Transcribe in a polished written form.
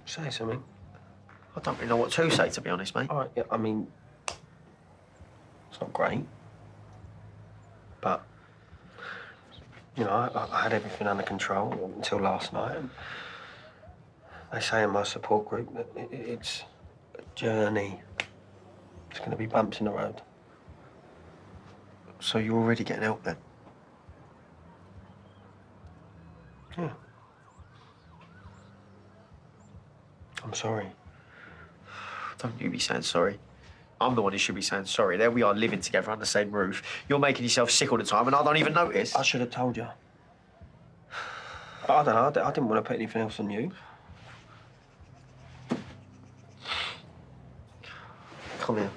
Say something. I don't really know what to say, to be honest, mate. All right, yeah, I mean, it's not great, but, you know, I had everything under control until last night. And they say in my support group that it's a journey. There's going to be bumps in the road. So you're already getting help, then? Yeah. I'm sorry. Don't you be saying sorry. I'm the one who should be saying sorry. There we are, living together under the same roof. You're making yourself sick all the time, and I don't even notice. I should have told you. I don't know. I didn't want to put anything else on you. Come here.